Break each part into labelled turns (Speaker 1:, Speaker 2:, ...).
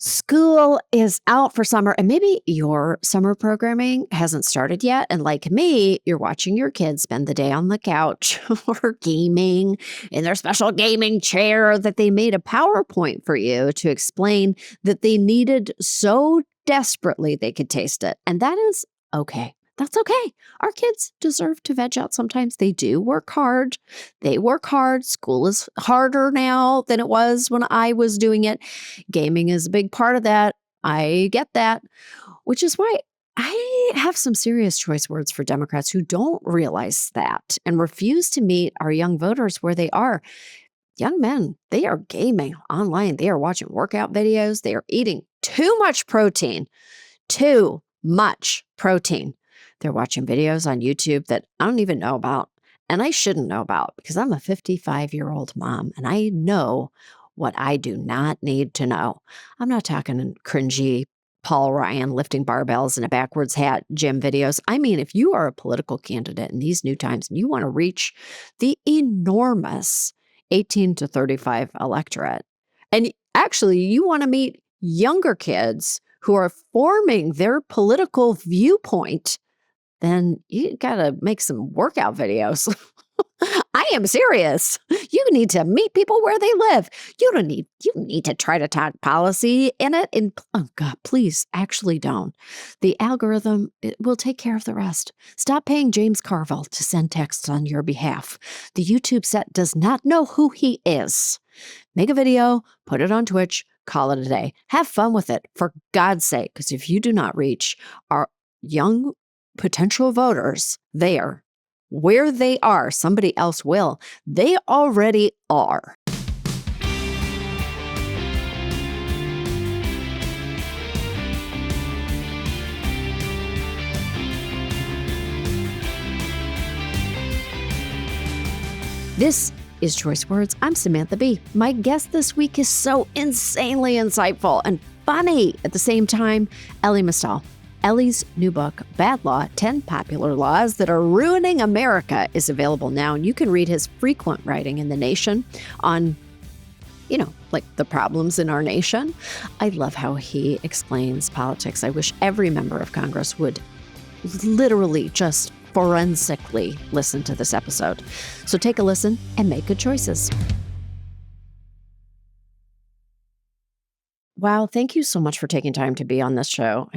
Speaker 1: School is out for summer, and maybe your summer programming hasn't started yet. And like me, you're watching your kids spend the day on the couch or gaming in their special gaming chair that they made a PowerPoint for you to explain that they needed so desperately they could taste it. And that is okay. That's okay. Our kids deserve to veg out sometimes. They do work hard. They work hard. School is harder now than it was when I was doing it. Gaming is a big part of that. I get that, which is why I have some serious choice words for Democrats who don't realize that and refuse to meet our young voters where they are. Young men, they are gaming online. They are watching workout videos. They are eating too much protein. Too much protein. They're watching videos on YouTube that I don't even know about, and I shouldn't know about because I'm a 55-year-old mom, and I know what I do not need to know. I'm not talking cringy Paul Ryan lifting barbells in a backwards hat gym videos. I mean, if you are a political candidate in these new times and you want to reach the enormous 18 to 35 electorate, and actually you want to meet younger kids who are forming their political viewpoint, then you got to make some workout videos. I am serious. You need to meet people where they live. You need to try to talk policy in it. And oh God, please, actually don't. The algorithm will take care of the rest. Stop paying James Carville to send texts on your behalf. The YouTube set does not know who he is. Make a video, put it on Twitch, call it a day. Have fun with it, for God's sake, because if you do not reach our young potential voters there, where they are, somebody else will. They already are. This is Choice Words. I'm Samantha Bee. My guest this week is so insanely insightful and funny at the same time, Elie Mystal. Elie's new book, Bad Law, 10 Popular Laws That Are Ruining America, is available now, and you can read his frequent writing in The Nation on, like the problems in our nation. I love how he explains politics. I wish every member of Congress would literally just forensically listen to this episode. So take a listen and make good choices. Wow, thank you so much for taking time to be on this show.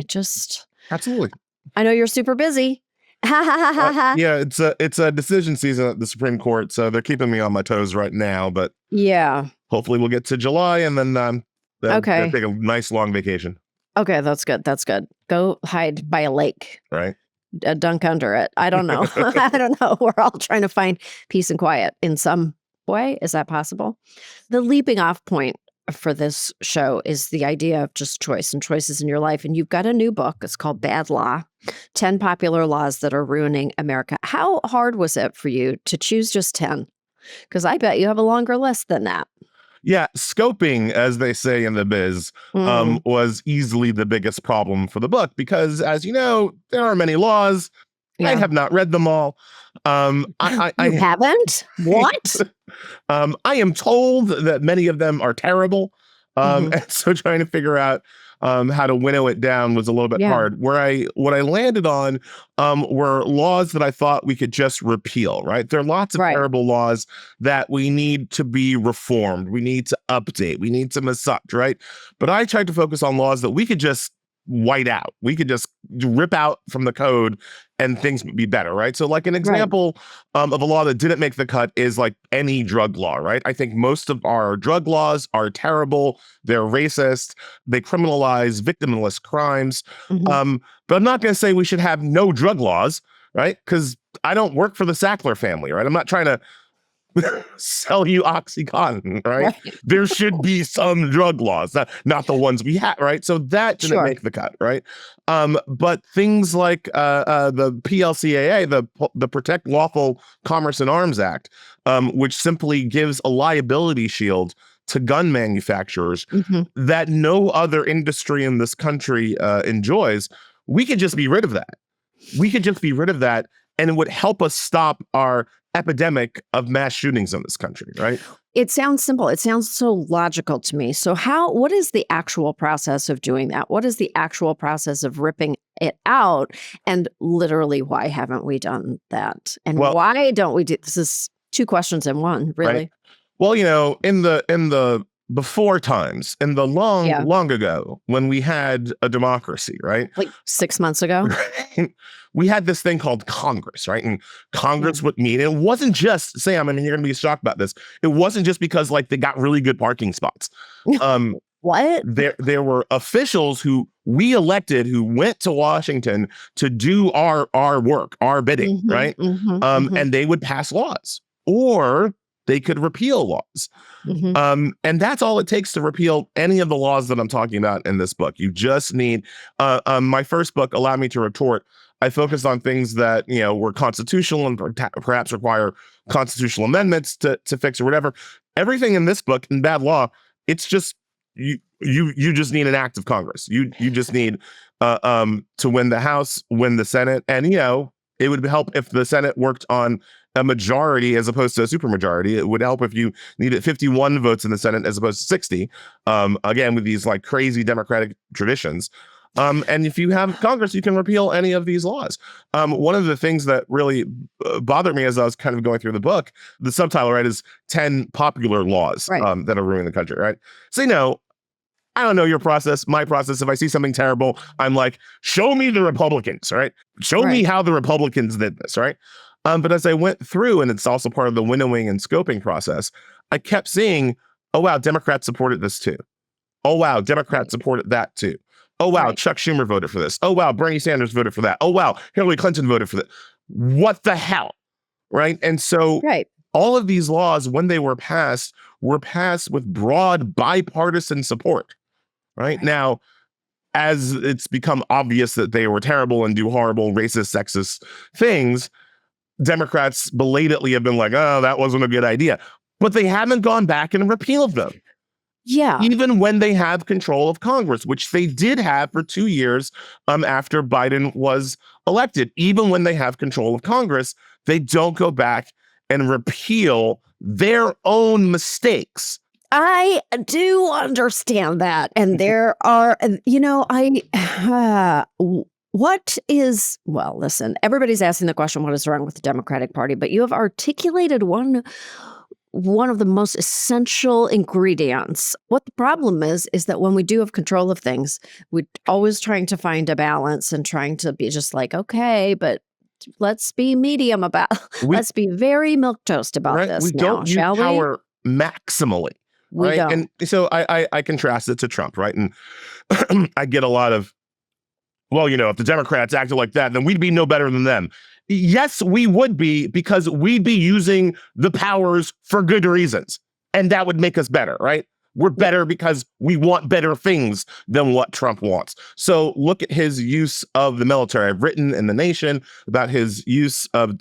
Speaker 2: Absolutely.
Speaker 1: I know you're super busy.
Speaker 2: Yeah, it's a decision season at the Supreme Court, so they're keeping me on my toes right now. But
Speaker 1: yeah,
Speaker 2: hopefully we'll get to July and then
Speaker 1: okay,
Speaker 2: take a nice long vacation.
Speaker 1: Okay, that's good. That's good. Go hide by a lake.
Speaker 2: Right.
Speaker 1: Dunk under it. I don't know. I don't know. We're all trying to find peace and quiet in some way. Is that possible? The leaping off point for this show is the idea of just choice and choices in your life. And you've got a new book. It's called Bad Law, 10 Popular Laws That Are Ruining America. How hard was it for you to choose just 10? Because I bet you have a longer list than that.
Speaker 2: Yeah, scoping, as they say in the biz, was easily the biggest problem for the book because, as you know, there are many laws. Yeah. I have not read them all.
Speaker 1: I haven't? What?
Speaker 2: I am told that many of them are terrible. And so trying to figure out how to winnow it down was a little bit hard. What I landed on were laws that I thought we could just repeal, right? There are lots of terrible laws that we need to be reformed. We need to update. We need to massage, right? But I tried to focus on laws that we could just white out. We could just rip out from the code and things would be better, right? So like an example of a law that didn't make the cut is like any drug law, right? I think most of our drug laws are terrible. They're racist. They criminalize victimless crimes. But I'm not going to say we should have no drug laws, right? Because I don't work for the Sackler family, right? I'm not trying to sell you OxyContin, right? There should be some drug laws, not the ones we have, right? So that didn't make the cut, right? But things like the PLCAA, the Protect Lawful Commerce in Arms Act, which simply gives a liability shield to gun manufacturers that no other industry in this country enjoys, we could just be rid of that. We could just be rid of that, and it would help us stop our epidemic of mass shootings in this country, right?
Speaker 1: It sounds simple. It sounds so logical to me. So what is the actual process of doing that? What is the actual process of ripping it out? And literally, why haven't we done that? And
Speaker 2: Well,
Speaker 1: why don't we do this? Is two questions in one, really.
Speaker 2: right. Well, in the before times, in the long ago, when we had a democracy, right?
Speaker 1: Like 6 months ago.
Speaker 2: Right? We had this thing called Congress, right? And Congress would meet. And it wasn't just, Sam, I mean, you're going to be shocked about this. It wasn't just because like they got really good parking spots.
Speaker 1: What?
Speaker 2: There were officials who we elected who went to Washington to do our work, our bidding, right? And they would pass laws, or they could repeal laws. And that's all it takes to repeal any of the laws that I'm talking about in this book. You just need, my first book, Allow Me to Retort, I focused on things that, were constitutional and perhaps require constitutional amendments to fix or whatever. Everything in this book, in bad law, it's just, you just need an act of Congress. You just need to win the House, win the Senate. And, it would help if the Senate worked on a majority as opposed to a supermajority. It would help if you needed 51 votes in the Senate as opposed to 60. Again, with these like crazy democratic traditions. And if you have Congress, you can repeal any of these laws. One of the things that really bothered me as I was kind of going through the book, the subtitle, right, is 10 popular laws that are ruining the country, right? So, I don't know your process, my process. If I see something terrible, I'm like, show me the Republicans, right? Show me how the Republicans did this, right? But as I went through, and it's also part of the winnowing and scoping process, I kept seeing, oh, wow, Democrats supported this too. Oh, wow, Democrats supported that too. Oh, wow, Chuck Schumer voted for this. Oh, wow, Bernie Sanders voted for that. Oh, wow, Hillary Clinton voted for that. What the hell, right? And so all of these laws, when they were passed with broad bipartisan support. Right now, as it's become obvious that they were terrible and do horrible racist, sexist things, Democrats belatedly have been like, oh, that wasn't a good idea. But they haven't gone back and repealed them.
Speaker 1: Yeah.
Speaker 2: Even when they have control of Congress, which they did have for 2 years after Biden was elected. Even when they have control of Congress, they don't go back and repeal their own mistakes.
Speaker 1: I do understand that. And there are, listen, everybody's asking the question, what is wrong with the Democratic Party? But you have articulated one of the most essential ingredients. What the problem is that when we do have control of things, we're always trying to find a balance and trying to be just like, okay, but let's be medium about, let's be very milquetoast about this now, shall we?
Speaker 2: We don't use power maximally. Right. And so I contrast it to Trump. Right. And I get a lot of, well, if the Democrats acted like that, then we'd be no better than them. Yes, we would be, because we'd be using the powers for good reasons. And that would make us better. Right. We're better because we want better things than what Trump wants. So look at his use of the military. I've written in The Nation about his use of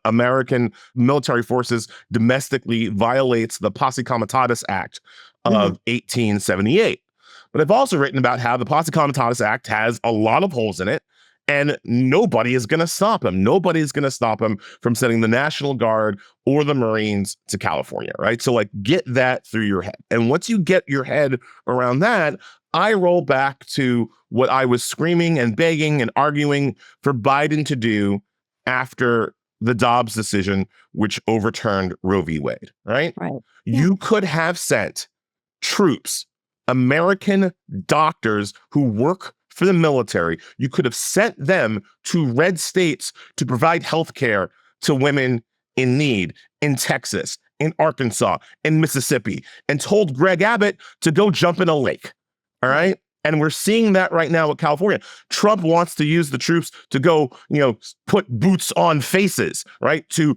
Speaker 2: American military forces domestically violates the Posse Comitatus Act of 1878. But I've also written about how the Posse Comitatus Act has a lot of holes in it, and nobody is going to stop him. Nobody is going to stop him from sending the National Guard or the Marines to California, right? So like, get that through your head. And once you get your head around that, I roll back to what I was screaming and begging and arguing for Biden to do after the Dobbs decision, which overturned Roe v. Wade, right? You could have sent troops, American doctors who work for the military. You could have sent them to red states to provide health care to women in need in Texas, in Arkansas, in Mississippi, and told Greg Abbott to go jump in a lake. All right. And we're seeing that right now with California. Trump wants to use the troops to go, put boots on faces, right? To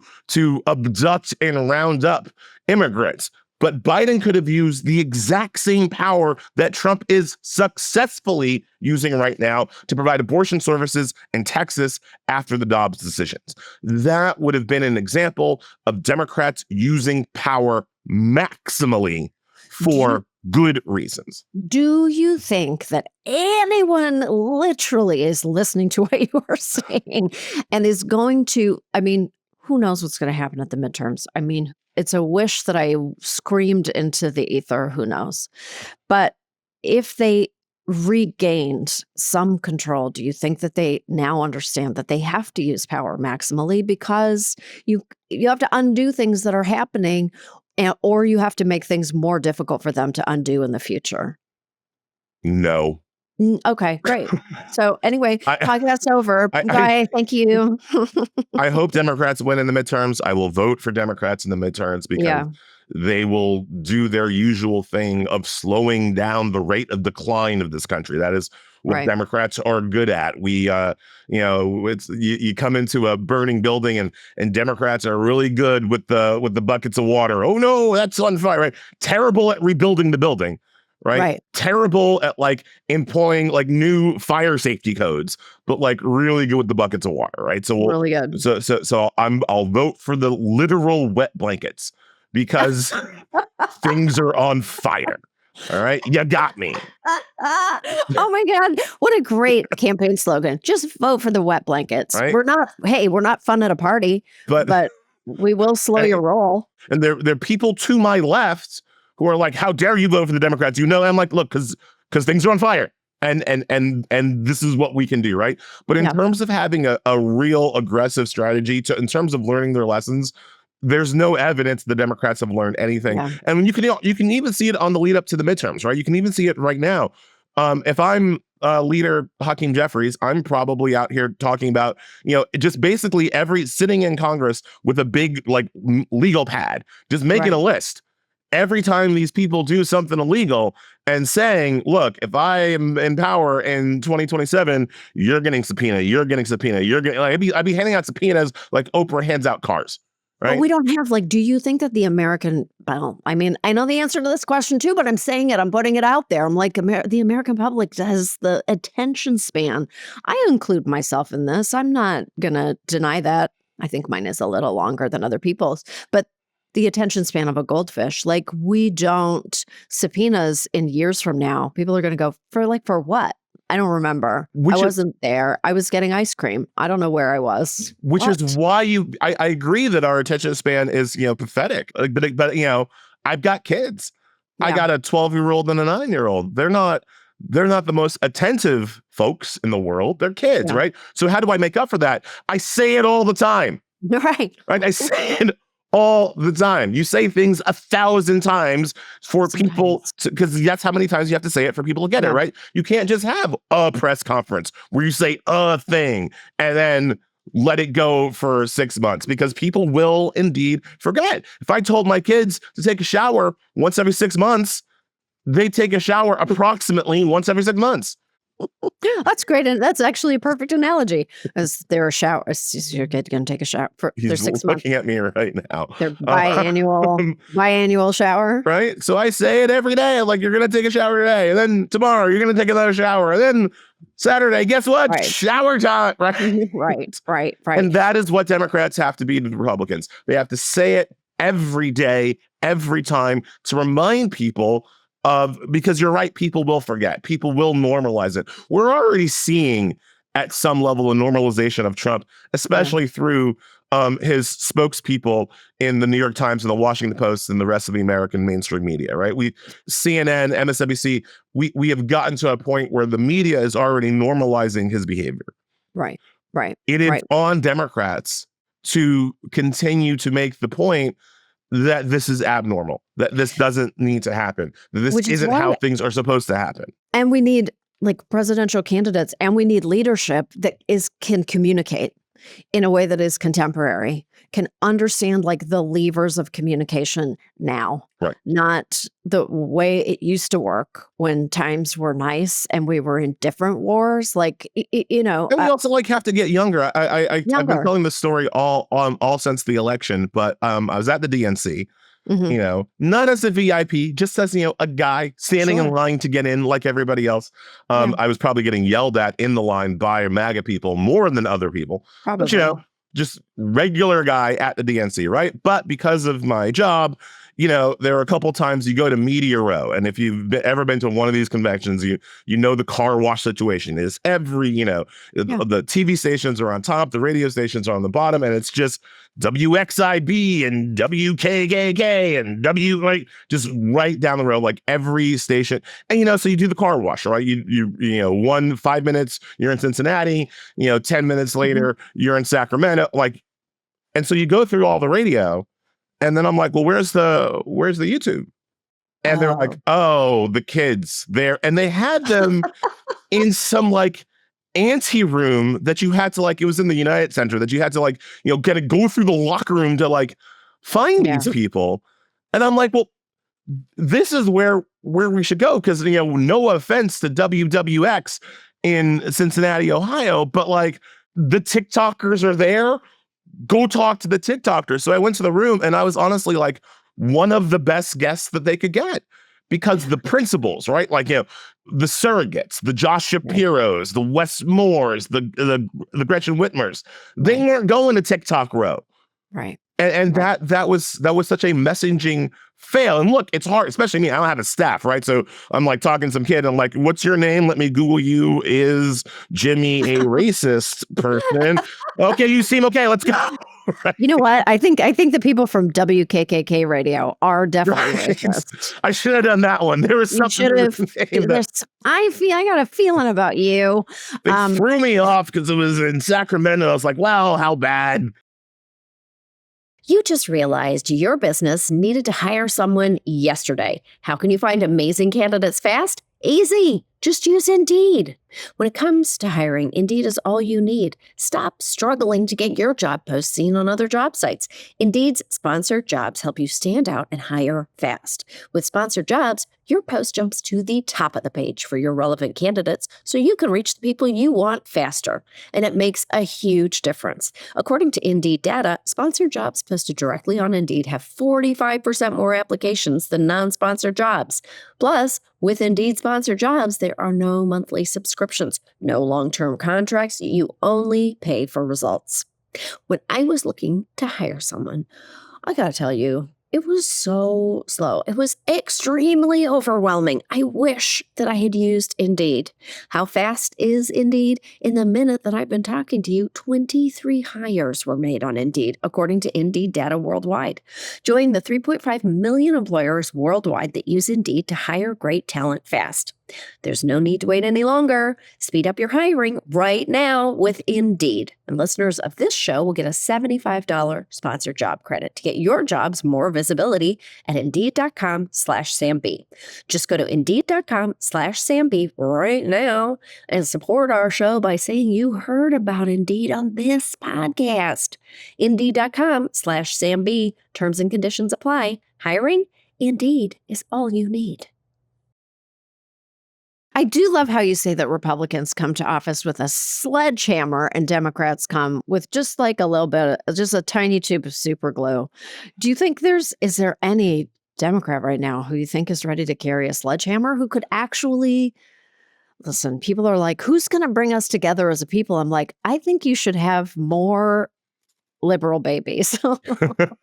Speaker 2: abduct and round up immigrants. But Biden could have used the exact same power that Trump is successfully using right now to provide abortion services in Texas after the Dobbs decisions. That would have been an example of Democrats using power maximally for good reasons.
Speaker 1: Do you think that anyone literally is listening to what you are saying and is going to, who knows what's going to happen at the midterms? it's a wish that I screamed into the ether, who knows. But if they regained some control, do you think that they now understand that they have to use power maximally because you have to undo things that are happening, or you have to make things more difficult for them to undo in the future?
Speaker 2: No.
Speaker 1: Okay, great. So anyway, podcast over.
Speaker 2: I
Speaker 1: Bye. Thank you.
Speaker 2: I hope Democrats win in the midterms. I will vote for Democrats in the midterms because they will do their usual thing of slowing down the rate of decline of this country. That is what Democrats are good at. We, it's you come into a burning building and Democrats are really good with the buckets of water. Oh no, that's on fire! Right? Terrible at rebuilding the building. Right? Terrible at like employing like new fire safety codes, but like really good with the buckets of water. Right? So
Speaker 1: really good.
Speaker 2: So I'll vote for the literal wet blankets because things are on fire. All right. You got me.
Speaker 1: Oh my God. What a great campaign slogan. Just vote for the wet blankets.
Speaker 2: Right?
Speaker 1: We're not fun at a party, but we will slow your roll.
Speaker 2: And there are people to my left who are like, how dare you vote for the Democrats? I'm like, look, because things are on fire. And this is what we can do, right? But in terms of having a real aggressive strategy in terms of learning their lessons, there's no evidence the Democrats have learned anything. Yeah. And you can even see it on the lead up to the midterms, right? You can even see it right now. If I'm leader Hakeem Jeffries, I'm probably out here talking about, just basically sitting in Congress with a big like legal pad, just making a list. Every time these people do something illegal and saying, look, if I am in power in 2027, you're getting subpoena, you're getting subpoena, you're getting, like, I'd be handing out subpoenas like Oprah hands out cars. Right?
Speaker 1: But we don't have do you think that the American, I know the answer to this question too, but I'm saying it, I'm putting it out there. I'm like, the American public has the attention span. I include myself in this. I'm not going to deny that. I think mine is a little longer than other people's, but the attention span of a goldfish, like we don't subpoenas in years from now. People are going to go for what? I don't remember. I wasn't there. I was getting ice cream. I don't know where I was.
Speaker 2: Which is why I agree that our attention span is, pathetic. But I've got kids. Yeah. I got a 12-year-old and a 9-year-old. They're not the most attentive folks in the world. They're kids, right? So how do I make up for that? I say it all the time.
Speaker 1: Right.
Speaker 2: I say it all the time. You say things 1,000 times for people, because that's how many times you have to say it for people to get it, right? You can't just have a press conference where you say a thing and then let it go for 6 months, because people will indeed forget. If I told my kids to take a shower once every 6 months, they take a shower approximately once every 6 months.
Speaker 1: That's great. And that's actually a perfect analogy. As they're your kid going to take a shower for their 6 months.
Speaker 2: He's looking at me right now.
Speaker 1: Their biannual shower.
Speaker 2: Right. So I say it every day. I'm like, you're going to take a shower today. And then tomorrow you're going to take another shower. And then Saturday, guess what? Right. Shower time. Right.
Speaker 1: Right.
Speaker 2: And that is what Democrats have to be to the Republicans. They have to say it every day, every time, to remind people because you're right, people will forget. People will normalize it. We're already seeing at some level a normalization of Trump, especially through his spokespeople in the New York Times and the Washington Post and the rest of the American mainstream media, right? CNN, MSNBC, we have gotten to a point where the media is already normalizing his behavior.
Speaker 1: Right.
Speaker 2: It is on Democrats to continue to make the point that this is abnormal, that this doesn't need to happen, that this isn't how things are supposed to happen.
Speaker 1: And we need presidential candidates, and we need leadership that can communicate in a way that is contemporary, can understand the levers of communication now, not the way it used to work when times were nice and we were in different wars. And we
Speaker 2: also have to get younger. I've been telling this story all since the election, but I was at the DNC. Mm-hmm. Not as a VIP, just as, a guy standing in line to get in like everybody else. I was probably getting yelled at in the line by MAGA people more than other people. Probably. But, just regular guy at the DNC, right? But because of my job, there are a couple times you go to Media Row, and if you've ever been to one of these conventions, you know the car wash situation is the TV stations are on top, the radio stations are on the bottom, and it's just WXIB and WKKK and just right down the road, like every station. And so you do the car wash, right? You 5 minutes you're in Cincinnati, 10 minutes later you're in Sacramento, and so you go through all the radio, and then I'm like, well, where's the YouTube? And they're like, oh, the kids there, and they had them in some anti-room that you had to it was in the United Center that you had to go through the locker room to find these people. And I'm like, well, this is where we should go, because no offense to WWX in Cincinnati, Ohio, but the TikTokers are there. Go talk to the TikTokers. So I went to the room, and I was honestly one of the best guests that they could get, because the principals, right? The surrogates, the Josh Shapiros, the Wes Moores, the Gretchen Whitmers, they weren't going to TikTok Row.
Speaker 1: Right.
Speaker 2: And that was such a messaging fail. And look, it's hard, especially me. I don't have a staff, right? So I'm talking to some kid. I'm like, what's your name? Let me Google you. Is Jimmy a racist person? Okay, you seem okay. Let's go. Right.
Speaker 1: You know what? I think the people from WKKK radio are definitely racist.
Speaker 2: I should have done that one. There was something.
Speaker 1: I got a feeling about you.
Speaker 2: They threw me off because it was in Sacramento. I was like, well, how bad?
Speaker 1: You just realized your business needed to hire someone yesterday. How can you find amazing candidates fast? Easy. Just use Indeed. When it comes to hiring, Indeed is all you need. Stop struggling to get your job post seen on other job sites. Indeed's sponsored jobs help you stand out and hire fast. With sponsored jobs, your post jumps to the top of the page for your relevant candidates, so you can reach the people you want faster. And it makes a huge difference. According to Indeed data, sponsored jobs posted directly on Indeed have 45% more applications than non-sponsored jobs. Plus, with Indeed sponsored jobs, there are no monthly subscriptions, no long-term contracts. You only pay for results. When I was looking to hire someone, I gotta tell you, it was so slow. It was extremely overwhelming. I wish that I had used Indeed. How fast is Indeed? In the minute that I've been talking to you, 23 hires were made on Indeed, according to Indeed data worldwide. Join the 3.5 million employers worldwide that use Indeed to hire great talent fast. There's no need to wait any longer. Speed up your hiring right now with Indeed. And listeners of this show will get a $75 sponsored job credit to get your jobs more visibility at Indeed.com/SamB. Just go to Indeed.com/SamB right now and support our show by saying you heard about Indeed on this podcast. Indeed.com/SamB. Terms and conditions apply. Hiring? Indeed is all you need. I do love how you say that Republicans come to office with a sledgehammer and Democrats come with just a little bit, just a tiny tube of super glue. Do you think is there any Democrat right now who you think is ready to carry a sledgehammer, who could actually, listen, people are like, who's going to bring us together as a people? I'm like, I think you should have more liberal babies.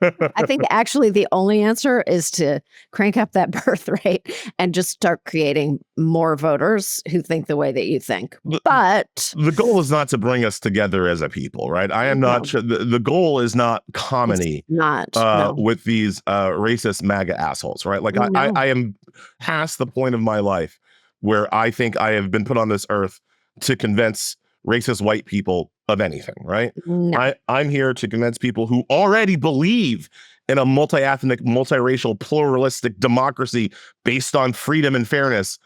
Speaker 1: I think actually the only answer is to crank up that birth rate and just start creating more voters who think the way that you think. But
Speaker 2: the goal is not to bring us together as a people, right? I am not sure. The goal is not comedy. With these racist MAGA assholes, right? I am past the point of my life where I think I have been put on this earth to convince racist white people of anything, right? No. I'm here to convince people who already believe in a multi-ethnic, multiracial, pluralistic democracy based on freedom and fairness.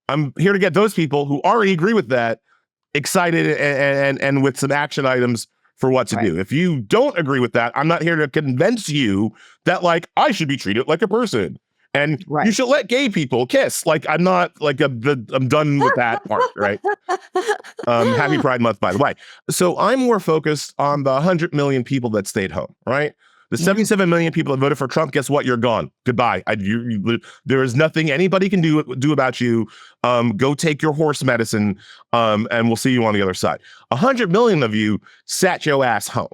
Speaker 2: I'm here to get those people who already agree with that excited and with some action items for what to do. If you don't agree with that, I'm not here to convince you that I should be treated like a person. And you should let gay people kiss. I'm not I'm done with that part, right? Happy Pride Month, by the way. So I'm more focused on the 100 million people that stayed home, right? The 77 million people that voted for Trump, guess what? You're gone. Goodbye. There is nothing anybody can do about you. Go take your horse medicine, and we'll see you on the other side. 100 million of you sat your ass home,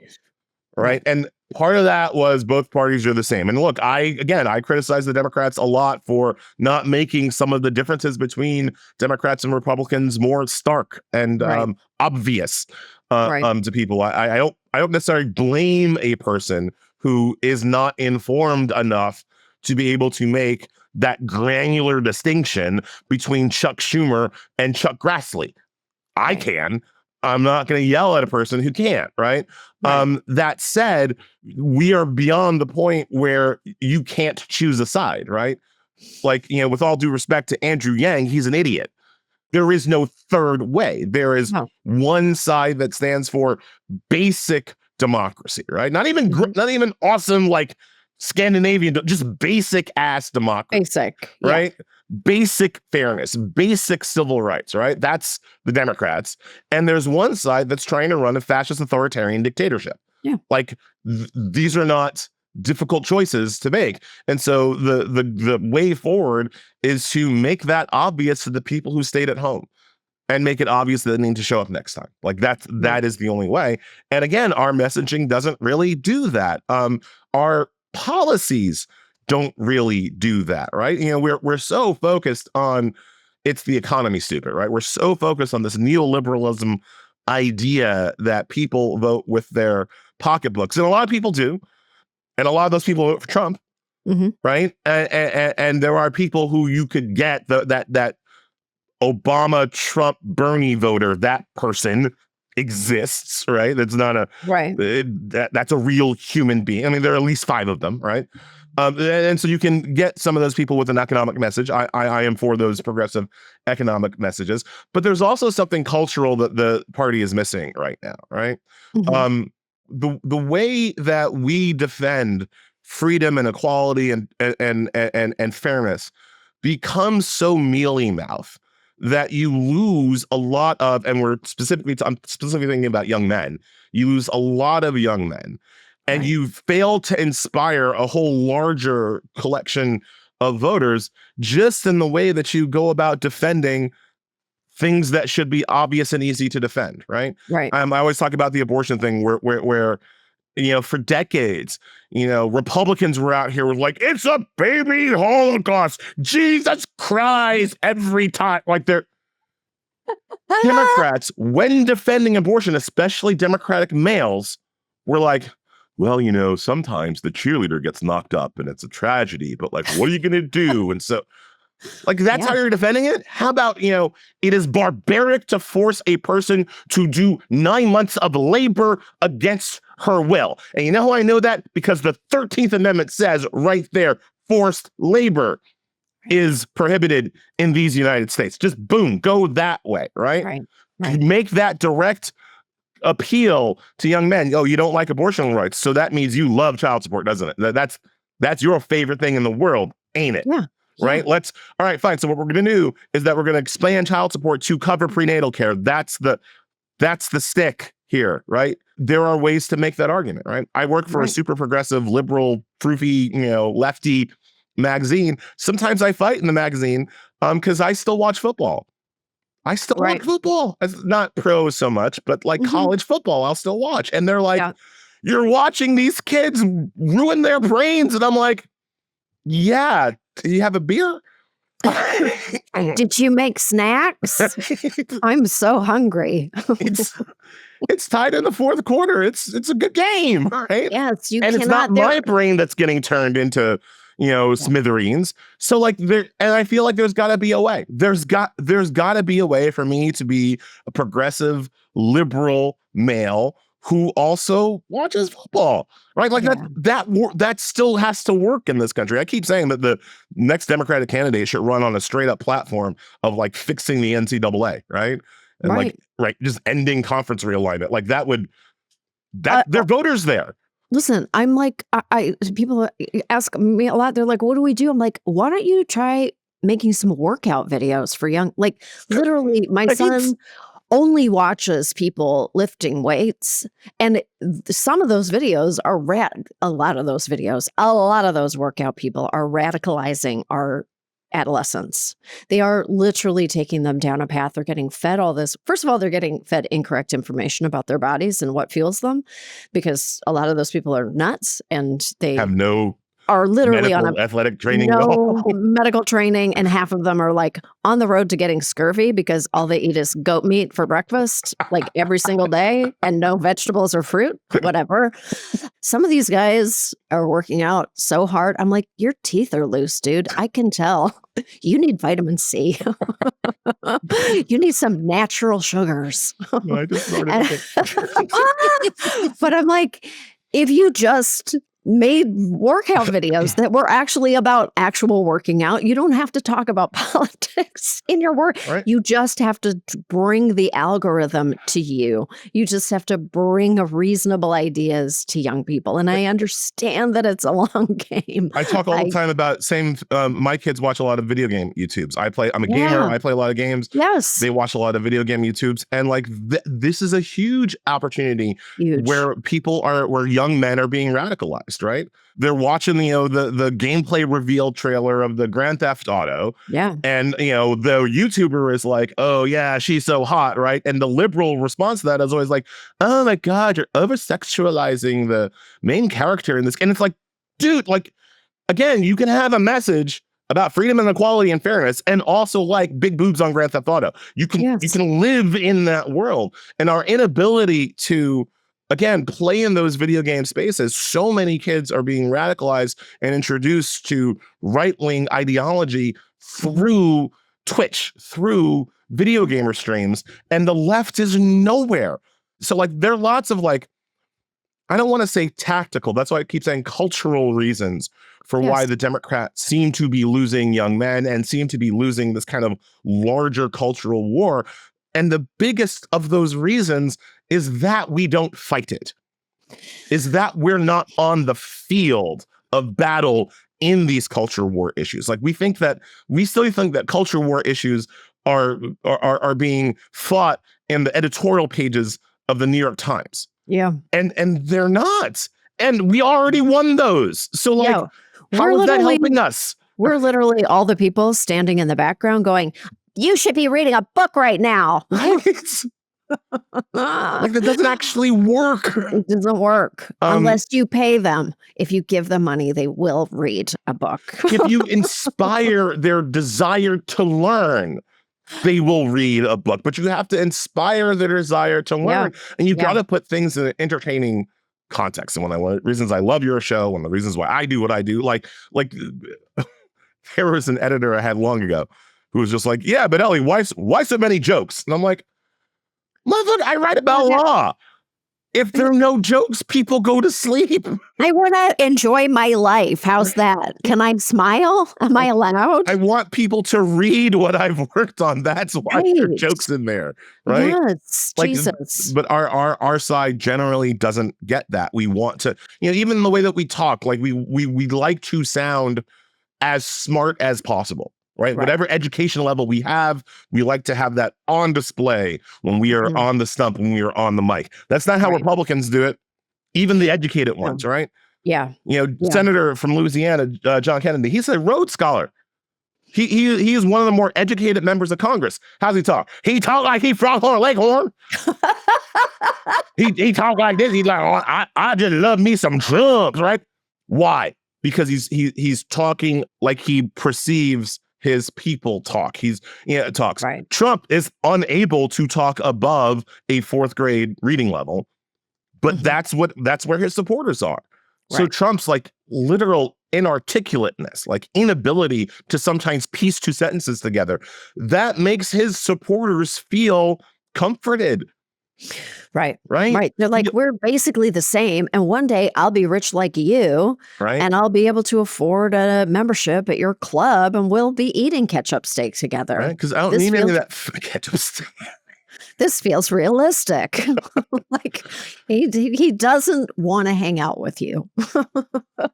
Speaker 2: right? And Part of that was both parties are the same. And look, I criticize the Democrats a lot for not making some of the differences between Democrats and Republicans more stark and
Speaker 1: Right.
Speaker 2: obvious
Speaker 1: Right.
Speaker 2: to people. I don't necessarily blame a person who is not informed enough to be able to make that granular distinction between Chuck Schumer and Chuck Grassley. I
Speaker 1: Right.
Speaker 2: can. I'm not going to yell at a person who can't, right?
Speaker 1: Right.
Speaker 2: That said, we are beyond the point where you can't choose a side, right? Like, with all due respect to Andrew Yang, he's an idiot. There is no third way. There is
Speaker 1: No.
Speaker 2: one side that stands for basic democracy, right? Not even
Speaker 1: Mhm.
Speaker 2: not even awesome like Scandinavian, just basic ass democracy,
Speaker 1: Basic. Yeah.
Speaker 2: right? Basic fairness, basic civil rights, right? That's the Democrats. And there's one side that's trying to run a fascist authoritarian dictatorship.
Speaker 1: Yeah.
Speaker 2: Like these are not difficult choices to make. And so the way forward is to make that obvious to the people who stayed at home and make it obvious that they need to show up next time. Like that is the only way. And again, our messaging doesn't really do that. Our policies don't really do that, right? We're so focused on it's the economy, stupid, right? We're so focused on this neoliberalism idea that people vote with their pocketbooks, and a lot of people do, and a lot of those people vote for Trump, right? And there are people who you could get that Obama, Trump, Bernie voter. That person exists, right? That's not that's a real human being. I mean, there are at least 5 of them, right? And so you can get some of those people with an economic message. I am for those progressive economic messages, but there's also something cultural that the party is missing right now, right?
Speaker 1: Mhm.
Speaker 2: The way that we defend freedom and equality and fairness becomes so mealy mouth that you lose a lot of, and I'm specifically thinking about young men. You lose a lot of young men. And
Speaker 1: Right.
Speaker 2: you fail to inspire a whole larger collection of voters just in the way that you go about defending things that should be obvious and easy to defend, right?
Speaker 1: Right.
Speaker 2: I always talk about the abortion thing where for decades, Republicans were out here with like, it's a baby Holocaust. Jesus Christ, every time. Like Democrats, when defending abortion, especially Democratic males, were like, well, sometimes the cheerleader gets knocked up and it's a tragedy, but like, what are you going to do? And so, like, that's
Speaker 1: Yeah.
Speaker 2: how you're defending it? How about, it is barbaric to force a person to do 9 months of labor against her will. And you know how I know that? Because the 13th Amendment says right there, forced labor is prohibited in these United States. Just boom, go that way, right?
Speaker 1: Right. Right.
Speaker 2: Make that direct appeal to young men. Oh, you don't like abortion rights, so that means you love child support, doesn't it? That's your favorite thing in the world, ain't it?
Speaker 1: Yeah.
Speaker 2: Right? All right, fine. So what we're going to do is that we're going to expand child support to cover prenatal care. That's the stick here, right? There are ways to make that argument, right? I work for a super progressive, liberal, proofy, lefty magazine. Sometimes I fight in the magazine because I still watch football. I still watch football. It's not pro so much, but like college football, I'll still watch. And they're like, you're watching these kids ruin their brains. And I'm like, yeah, do you have a beer?
Speaker 1: Did you make snacks? I'm so hungry.
Speaker 2: It's tied in the fourth quarter. It's a good game, right?
Speaker 1: Yes,
Speaker 2: and it's not my brain that's getting turned into smithereens. So like and I feel like there's got to be a way. There's got to be a way for me to be a progressive liberal male who also watches football, right? Like that still has to work in this country. I keep saying that the next Democratic candidate should run on a straight up platform of like fixing the NCAA, right? And just ending conference realignment. Like their voters there.
Speaker 1: Listen, I'm like, people ask me a lot. They're like, what do we do? I'm like, why don't you try making some workout videos for young, like literally my son only watches people lifting weights. And some of those videos are a lot of those workout people are radicalizing our adolescents. They are literally taking them down a path. They're getting fed all this. First of all, they're getting fed incorrect information about their bodies and what fuels them, because a lot of those people are nuts and they
Speaker 2: have no
Speaker 1: are literally on a
Speaker 2: athletic training at
Speaker 1: no
Speaker 2: all.
Speaker 1: medical training, and half of them are like on the road to getting scurvy because all they eat is goat meat for breakfast, like every single day, and no vegetables or fruit, whatever. Some of these guys are working out so hard. I'm like, your teeth are loose, dude. I can tell. You need vitamin C. You need some natural sugars.
Speaker 2: No, I just started
Speaker 1: But I'm like, if you just made workout videos that were actually about actual working out, you don't have to talk about politics in your work.
Speaker 2: Right.
Speaker 1: You just have to bring the algorithm to you. You just have to bring reasonable ideas to young people. And I understand that it's a long game.
Speaker 2: I talk all the time about my kids watch a lot of video game YouTubes. I'm a gamer. I play a lot of games.
Speaker 1: Yes.
Speaker 2: They watch a lot of video game YouTubes. And like, this is a huge opportunity where young men are being radicalized, right? They're watching, the gameplay reveal trailer of the Grand Theft Auto.
Speaker 1: Yeah.
Speaker 2: And, the YouTuber is like, oh yeah, she's so hot, right? And the liberal response to that is always like, oh my God, you're over-sexualizing the main character in this. And it's like, dude, like, again, you can have a message about freedom and equality and fairness, and also like big boobs on Grand Theft Auto. You can live in that world. And our inability to, again, play in those video game spaces, so many kids are being radicalized and introduced to right-wing ideology through Twitch, through video gamer streams, and the left is nowhere. So like, there are lots of like, I don't want to say tactical, that's why I keep saying cultural reasons for why the Democrats seem to be losing young men and seem to be losing this kind of larger cultural war. And the biggest of those reasons is that we don't fight it, is that we're not on the field of battle in these culture war issues. Like, we still think that culture war issues are being fought in the editorial pages of the New York Times.
Speaker 1: Yeah.
Speaker 2: And they're not. And we already won those. So like, how is that helping us?
Speaker 1: We're literally all the people standing in the background going, you should be reading a book right now.
Speaker 2: Right? Like, that doesn't actually work.
Speaker 1: It doesn't work unless you pay them. If you give them money, they will read a book.
Speaker 2: If you inspire their desire to learn, they will read a book. But you have to inspire their desire to learn. And you've got to put things in an entertaining context. And one of the reasons I love your show, one of the reasons why I do what I do, like there was an editor I had long ago who was just like, yeah, but Elie, why so many jokes? And I'm like, motherfucker, I write about law. If there are no jokes, people go to sleep.
Speaker 1: I want to enjoy my life. How's that? Can I smile? Am I allowed?
Speaker 2: I want people to read what I've worked on. That's why there are jokes in there, right?
Speaker 1: Yes, like, Jesus.
Speaker 2: But our side generally doesn't get that. We want to, even the way that we talk, like we like to sound as smart as possible. Right? Whatever education level we have, we like to have that on display when we are on the stump, when we are on the mic. That's not how Republicans do it. Even the educated ones, right?
Speaker 1: Yeah.
Speaker 2: Senator from Louisiana, John Kennedy, he's a Rhodes Scholar. He is one of the more educated members of Congress. How's he talk? He talk like he Fronghorn Leghorn. he talk like this. He's like, oh, I just love me some Trump, right? Why? Because he's talking like he perceives his people talk. Talks.
Speaker 1: Right.
Speaker 2: Trump is unable to talk above a 4th grade reading level, but that's where his supporters are. Right. So Trump's like literal inarticulateness, like inability to sometimes piece 2 sentences together, that makes his supporters feel comforted.
Speaker 1: Right. They're like, we're basically the same. And one day I'll be rich like you.
Speaker 2: Right.
Speaker 1: And I'll be able to afford a membership at your club and we'll be eating ketchup steak together.
Speaker 2: Right. Because I don't need any of that ketchup steak.
Speaker 1: This feels realistic. Like he doesn't want to hang out with you.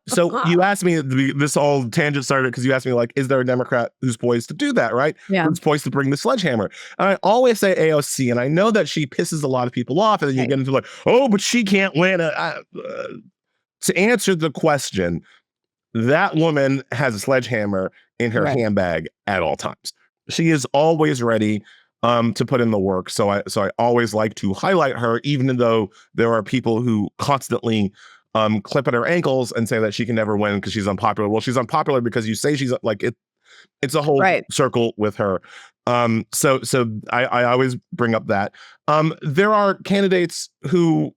Speaker 2: So you asked me, this all tangent started because you asked me, like, is there a Democrat who's poised to do that, right?
Speaker 1: Yeah.
Speaker 2: Who's poised to bring the sledgehammer? And I always say AOC, and I know that she pisses a lot of people off, and then you get into like, oh, but she can't win. To answer the question, that woman has a sledgehammer in her handbag at all times. She is always ready to put in the work. So I always like to highlight her, even though there are people who constantly clip at her ankles and say that she can never win because she's unpopular. Well, she's unpopular because you say she's like it. It's a whole circle with her. So I always bring up that. There are candidates who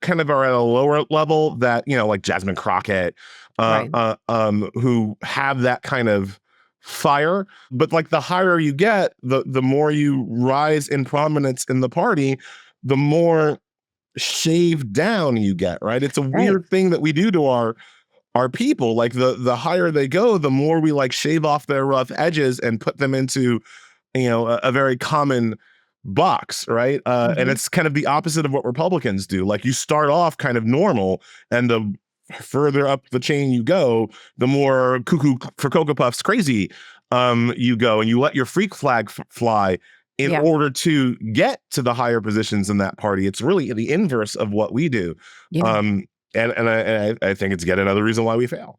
Speaker 2: kind of are at a lower level that, like Jasmine Crockett, who have that kind of fire. But like the higher you get, the more you rise in prominence in the party, the more shaved down you get, right? It's a weird thing that we do to our people. Like the higher they go, the more we like shave off their rough edges and put them into, a very common box, right? And it's kind of the opposite of what Republicans do. Like you start off kind of normal, and the further up the chain you go, the more cuckoo for Cocoa Puffs crazy you go, and you let your freak flag fly in order to get to the higher positions in that party. It's really the inverse of what we do. And I think it's yet another reason why we fail.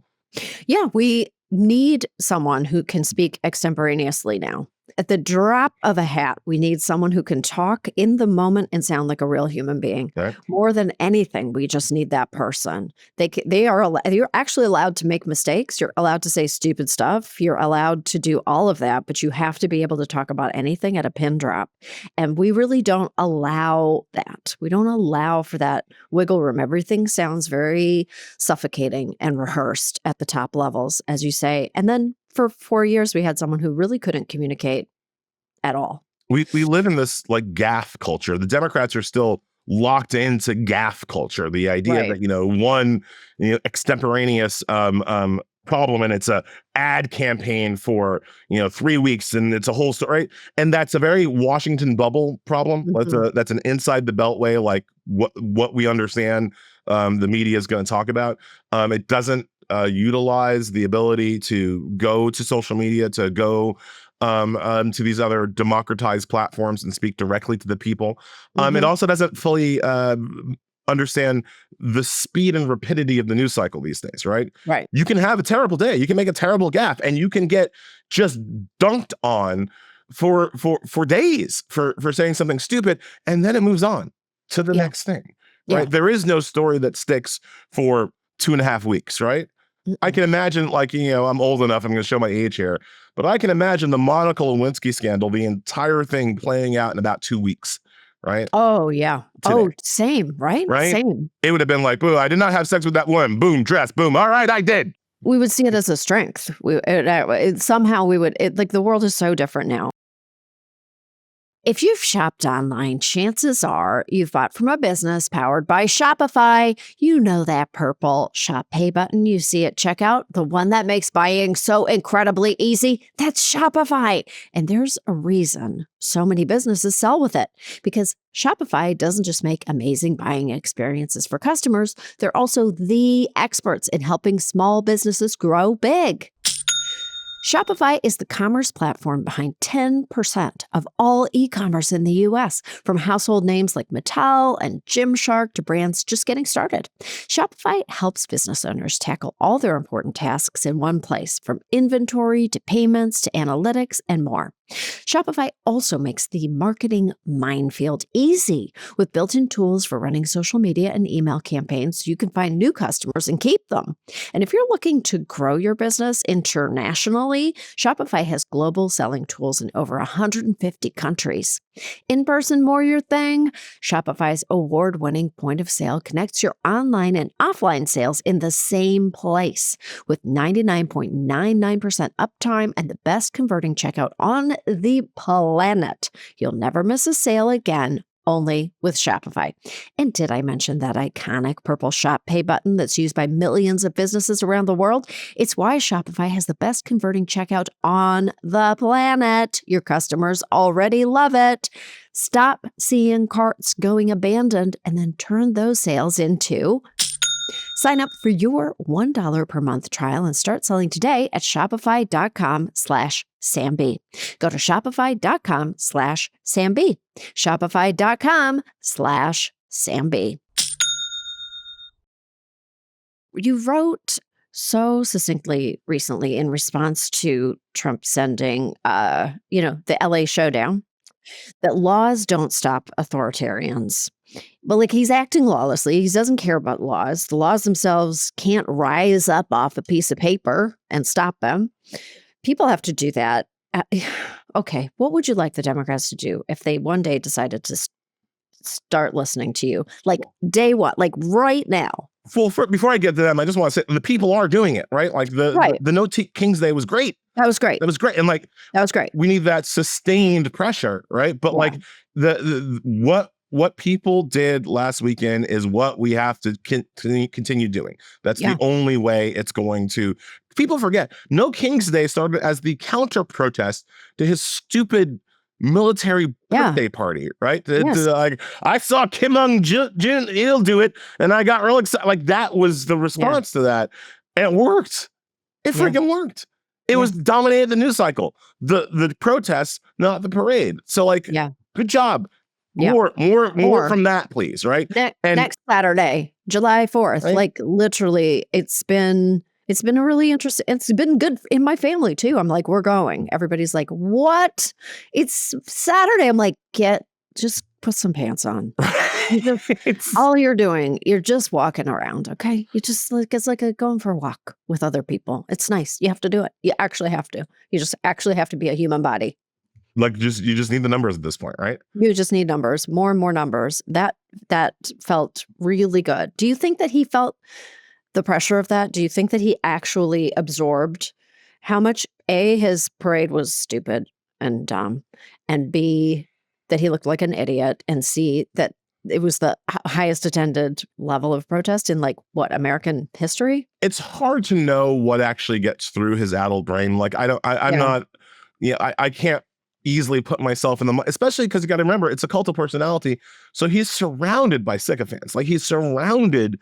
Speaker 1: Yeah, we need someone who can speak extemporaneously now. At the drop of a hat, we need someone who can talk in the moment and sound like a real human being.
Speaker 2: Okay.
Speaker 1: More than anything, we just need that person. You're actually allowed to make mistakes. You're allowed to say stupid stuff. You're allowed to do all of that, but you have to be able to talk about anything at a pin drop. And we really don't allow that. We don't allow for that wiggle room. Everything sounds very suffocating and rehearsed at the top levels, as you say. And then for 4 years, we had someone who really couldn't communicate at all.
Speaker 2: We live in this like gaff culture. The Democrats are still locked into gaff culture. The idea that, one extemporaneous problem, and it's a ad campaign for 3 weeks, and it's a whole story, right? And that's a very Washington bubble problem. That's an inside the beltway, like what we understand the media is going to talk about. It doesn't utilize the ability to go to social media, to go to these other democratized platforms and speak directly to the people. It also doesn't fully understand the speed and rapidity of the news cycle these days, right?
Speaker 1: Right.
Speaker 2: You can have a terrible day, you can make a terrible gaffe, and you can get just dunked on for days for saying something stupid, and then it moves on to the next thing, right? There is no story that sticks for 2.5 weeks, right? I can imagine, like, I'm old enough, I'm going to show my age here, but I can imagine the Monica Lewinsky scandal, the entire thing playing out in about 2 weeks, right?
Speaker 1: Oh, yeah.
Speaker 2: Today.
Speaker 1: Oh, same, right? Same.
Speaker 2: It would have been like, boo, I did not have sex with that woman. Boom, dress, boom. All right, I did.
Speaker 1: We would see it as a strength. Somehow we would, like the world is so different now. If you've shopped online, chances are you've bought from a business powered by Shopify. You know that purple Shop Pay button. You see at checkout, the one that makes buying so incredibly easy. That's Shopify. And there's a reason so many businesses sell with it, because Shopify doesn't just make amazing buying experiences for customers. They're also the experts in helping small businesses grow big. Shopify is the commerce platform behind 10% of all e-commerce in the U.S., from household names like Mattel and Gymshark to brands just getting started. Shopify helps business owners tackle all their important tasks in one place, from inventory to payments to analytics and more. Shopify also makes the marketing minefield easy with built-in tools for running social media and email campaigns so you can find new customers and keep them. And if you're looking to grow your business internationally, Shopify has global selling tools in over 150 countries. In-person more your thing? Shopify's award-winning point of sale connects your online and offline sales in the same place with 99.99% uptime and the best converting checkout on the planet. You'll never miss a sale again, only with Shopify. And did I mention that iconic purple Shop Pay button that's used by millions of businesses around the world? It's why Shopify has the best converting checkout on the planet. Your customers already love it. Stop seeing carts going abandoned and then turn those sales into... Sign up for your $1 per month trial and start selling today at shopify.com/Samby. Go to shopify.com/Samby. Shopify.com/Samby. You wrote so succinctly recently in response to Trump sending, the LA showdown, that laws don't stop authoritarians. But like he's acting lawlessly. He doesn't care about laws. The laws themselves can't rise up off a piece of paper and stop them. People have to do that. Okay, what would you like the Democrats to do if they one day decided to start listening to you? Like day one, like right now.
Speaker 2: Well, before I get to them, I just want to say the people are doing it, right? Like the No King's Day was great.
Speaker 1: That was great.
Speaker 2: That was great. And like,
Speaker 1: that was great.
Speaker 2: We need that sustained pressure, right? But like what people did last weekend is what we have to continue doing. That's the only way it's going to. People forget No King's Day started as the counter protest to his stupid military birthday party, right?
Speaker 1: Yes.
Speaker 2: Like I saw Kim Jong Il do it, and I got real excited. Like that was the response to that, and it worked. It freaking worked. It was dominated the news cycle. The protests, not the parade. So like, good job. More from that, please. Right.
Speaker 1: Next Saturday, July 4th. Right? Like literally, it's been a really interesting. It's been good in my family too. I'm like, we're going. Everybody's like, what? It's Saturday. I'm like, just put some pants on. All you're doing, you're just walking around. Okay, you just like it's like going for a walk with other people. It's nice. You have to do it. You actually have to. You just actually have to be a human body.
Speaker 2: Like you just need the numbers at this point, right?
Speaker 1: You just need numbers, more and more numbers. That felt really good. Do you think that he felt the pressure of that? Do you think that he actually absorbed how much A, his parade was stupid and dumb, and B, that he looked like an idiot, and C, that it was the highest attended level of protest in like what, American history?
Speaker 2: It's hard to know what actually gets through his addled brain. Like I can't easily put myself in especially because you got to remember it's a cult of personality. So he's surrounded by sycophants. Like he's surrounded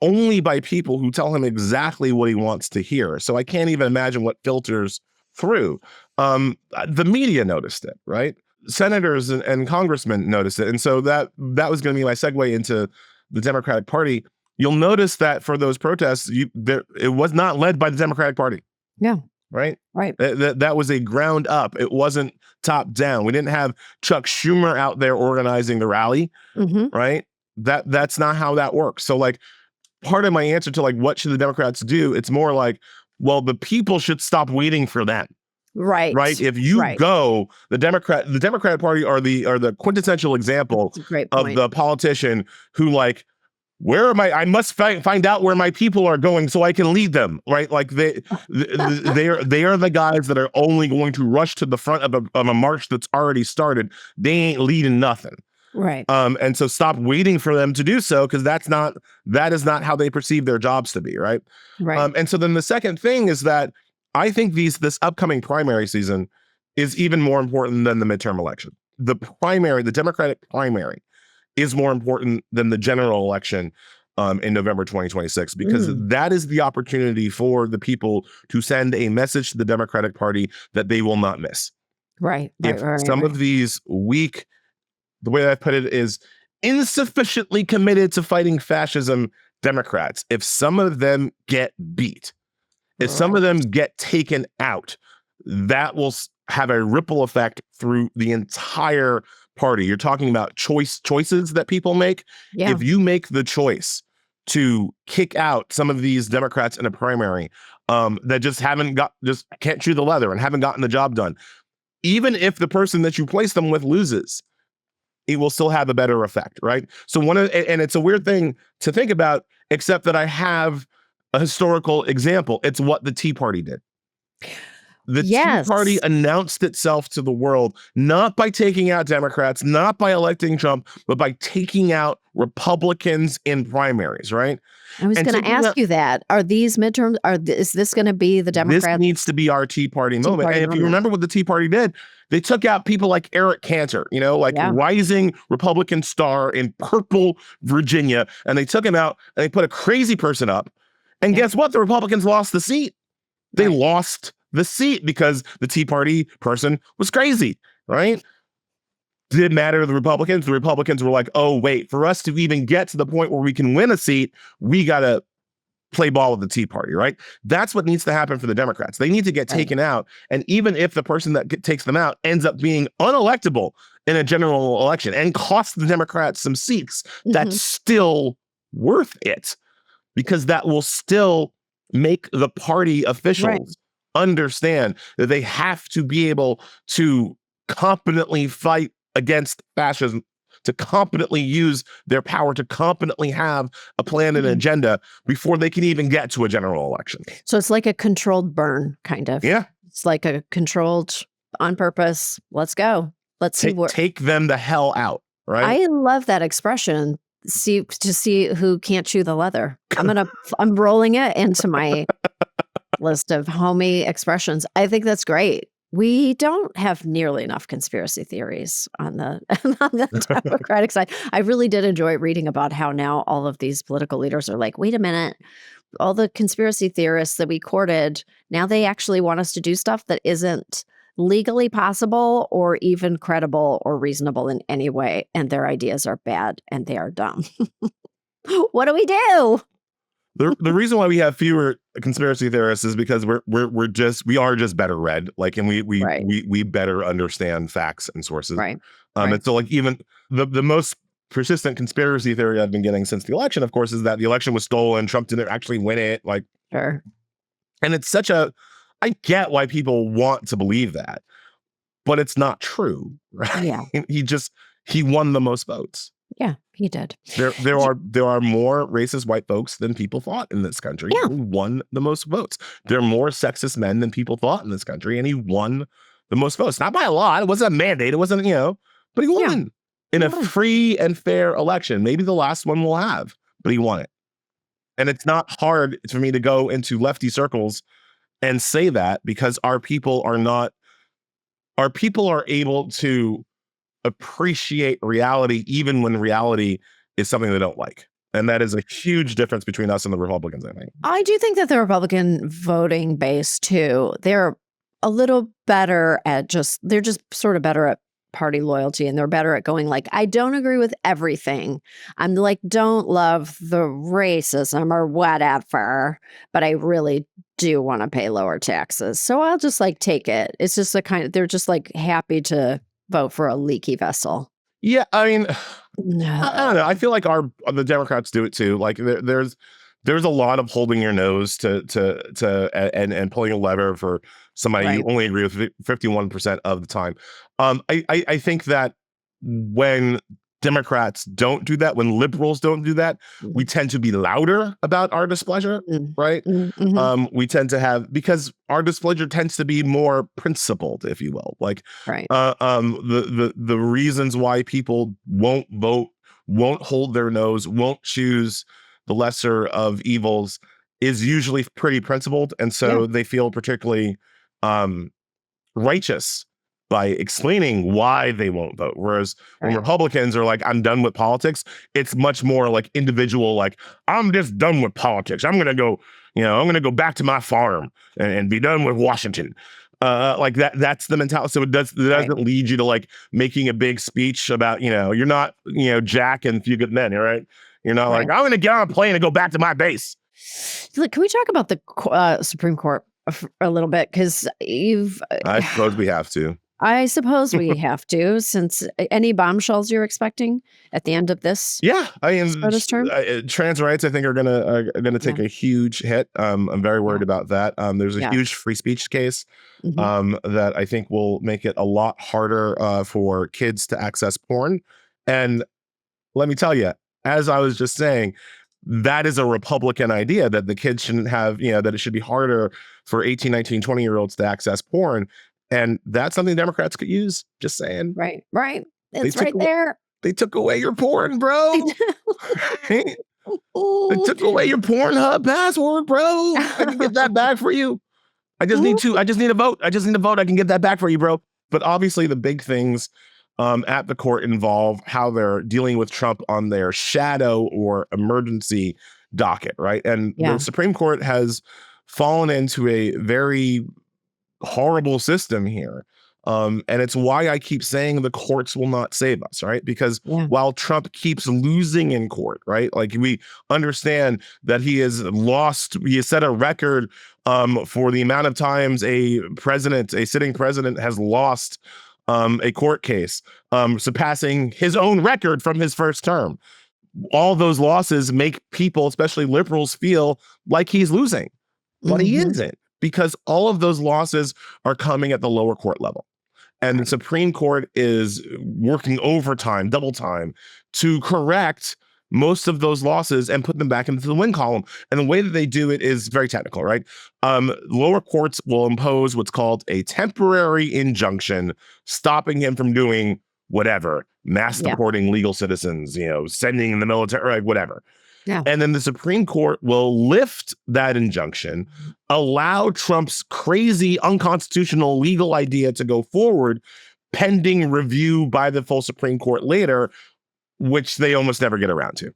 Speaker 2: only by people who tell him exactly what he wants to hear. So I can't even imagine what filters through. The media noticed it, right? Senators and congressmen noticed it. And so that was going to be my segue into the Democratic Party. You'll notice that for those protests, it was not led by the Democratic Party.
Speaker 1: Yeah.
Speaker 2: Right.
Speaker 1: Right.
Speaker 2: That was a ground up. It wasn't top down. We didn't have Chuck Schumer out there organizing the rally. Mm-hmm. Right. That's not how that works. So like part of my answer to like, what should the Democrats do? It's more like, well, the people should stop waiting for them.
Speaker 1: Right.
Speaker 2: Right. If you go, the Democratic Party are the quintessential example of the politician who like, where am I must find out where my people are going so I can lead them, right? Like they are the guys that are only going to rush to the front of a march that's already started. They ain't leading nothing.
Speaker 1: Right.
Speaker 2: And so stop waiting for them to do so, because that is not how they perceive their jobs to be, right?
Speaker 1: Right.
Speaker 2: And so then the second thing is that I think this upcoming primary season is even more important than the midterm election. The Democratic primary is more important than the general election in November 2026, because that is the opportunity for the people to send a message to the Democratic Party that they will not miss.
Speaker 1: Right.
Speaker 2: Some of these weak, the way I put it is insufficiently committed to fighting fascism Democrats, if some of them get beat, if some of them get taken out, that will have a ripple effect through the entire party. You're talking about choices that people make. Yeah. If you make the choice to kick out some of these Democrats in a primary that just can't chew the leather and haven't gotten the job done, even if the person that you place them with loses, it will still have a better effect, right? So and it's a weird thing to think about, except that I have a historical example. It's what the Tea Party did. The Tea Party announced itself to the world, not by taking out Democrats, not by electing Trump, but by taking out Republicans in primaries, right?
Speaker 1: I was going to ask you that. Are these midterms, is this going to be the Democrats?
Speaker 2: This needs to be our Tea Party moment. And if you remember what the Tea Party did, they took out people like Eric Cantor, rising Republican star in purple Virginia, and they took him out and they put a crazy person up. And guess what? The Republicans lost the seat. They lost the seat because the Tea Party person was crazy, right? Didn't matter to the Republicans. The Republicans were like, oh, wait, for us to even get to the point where we can win a seat, we got to play ball with the Tea Party, right? That's what needs to happen for the Democrats. They need to get taken out. And even if the person that takes them out ends up being unelectable in a general election and costs the Democrats some seats, that's still worth it, because that will still make the party officials understand that they have to be able to competently fight against fascism, to competently use their power, to competently have a plan and agenda before they can even get to a general election.
Speaker 1: So it's like a controlled burn, kind of.
Speaker 2: Yeah.
Speaker 1: It's like a controlled, on purpose, let's go. Let's see what...
Speaker 2: Take them the hell out, right?
Speaker 1: I love that expression. See who can't chew the leather. I'm rolling it into my list of homey expressions. I think that's great. We don't have nearly enough conspiracy theories on the Democratic side. I really did enjoy reading about how now all of these political leaders are like, wait a minute, all the conspiracy theorists that we courted, now they actually want us to do stuff that isn't legally possible or even credible or reasonable in any way. And their ideas are bad and they are dumb. What do we do?
Speaker 2: The reason why we have fewer conspiracy theorists is because we are just better read, like, and we better understand facts and sources.
Speaker 1: Right.
Speaker 2: And so, like, even the most persistent conspiracy theory I've been getting since the election, of course, is that the election was stolen. Trump didn't actually win it. Like,
Speaker 1: sure.
Speaker 2: And it's I get why people want to believe that, but it's not true, right?
Speaker 1: Yeah.
Speaker 2: He won the most votes.
Speaker 1: Yeah, he did.
Speaker 2: There are more racist white folks than people thought in this country.
Speaker 1: Yeah.
Speaker 2: He won the most votes. There are more sexist men than people thought in this country, and he won the most votes. Not by a lot. It wasn't a mandate. It wasn't, but he won in a free and fair election. Maybe the last one we'll have, but he won it. And it's not hard for me to go into lefty circles and say that, because our people are able to appreciate reality even when reality is something they don't like. And that is a huge difference between us and the Republicans, I think. I
Speaker 1: do think that the Republican voting base, too, they're a little better at they're just sort of better at party loyalty, and they're better at going like, I don't agree with everything. I'm like, don't love the racism or whatever, but I really do want to pay lower taxes. So I'll just like take it. It's just they're just like happy to vote for a leaky vessel.
Speaker 2: Yeah, I mean, no. I don't know. I feel like the Democrats do it too. Like there's a lot of holding your nose to and pulling a lever for somebody you only agree with 51% of the time. I think that when Democrats don't do that, when liberals don't do that, we tend to be louder about our displeasure, right? We tend to because our displeasure tends to be more principled, if you will. Like, the reasons why people won't vote, won't hold their nose, won't choose the lesser of evils is usually pretty principled, and so they feel particularly righteous by explaining why they won't vote. Whereas when Republicans are like, I'm done with politics, it's much more like individual, like, I'm just done with politics. I'm going to go back to my farm and be done with Washington. Like that's the mentality. So it doesn't lead you to like making a big speech about, you're not, Jack and Few Good Men, right? You're not like, I'm going to get on a plane and go back to my base.
Speaker 1: Look, can we talk about the Supreme Court a little bit? Because
Speaker 2: I suppose we have to.
Speaker 1: I suppose we have to, since any bombshells you're expecting at the end of this.
Speaker 2: Yeah, I mean,
Speaker 1: this term?
Speaker 2: Trans rights, I think, are gonna take a huge hit. I'm very worried about that. There's a huge free speech case that I think will make it a lot harder for kids to access porn. And let me tell you, as I was just saying, that is a Republican idea, that the kids shouldn't have, that it should be harder for 18, 19, 20-year-olds to access porn. And that's something Democrats could use. Just saying.
Speaker 1: Right. It's right there.
Speaker 2: They took away your porn, bro. They took away your Pornhub password, bro. I can get that back for you. I just need a vote. I can get that back for you, bro. But obviously the big things at the court involve how they're dealing with Trump on their shadow or emergency docket, right? And the Supreme Court has fallen into a very horrible system here And it's why I keep saying the courts will not save us, right? Because while Trump keeps losing in court, right? Like we understand that he has set a record for the amount of times a sitting president has lost a court case, surpassing his own record from his first term. All those losses make people, especially liberals, feel like he's losing, but he isn't, because all of those losses are coming at the lower court level. And the Supreme Court is working overtime, double time, to correct most of those losses and put them back into the win column. And the way that they do it is very technical, right? Lower courts will impose what's called a temporary injunction, stopping him from doing whatever, mass deporting legal citizens, sending in the military, whatever. Yeah. And then the Supreme Court will lift that injunction, allow Trump's crazy, unconstitutional legal idea to go forward, pending review by the full Supreme Court later, which they almost never get around to.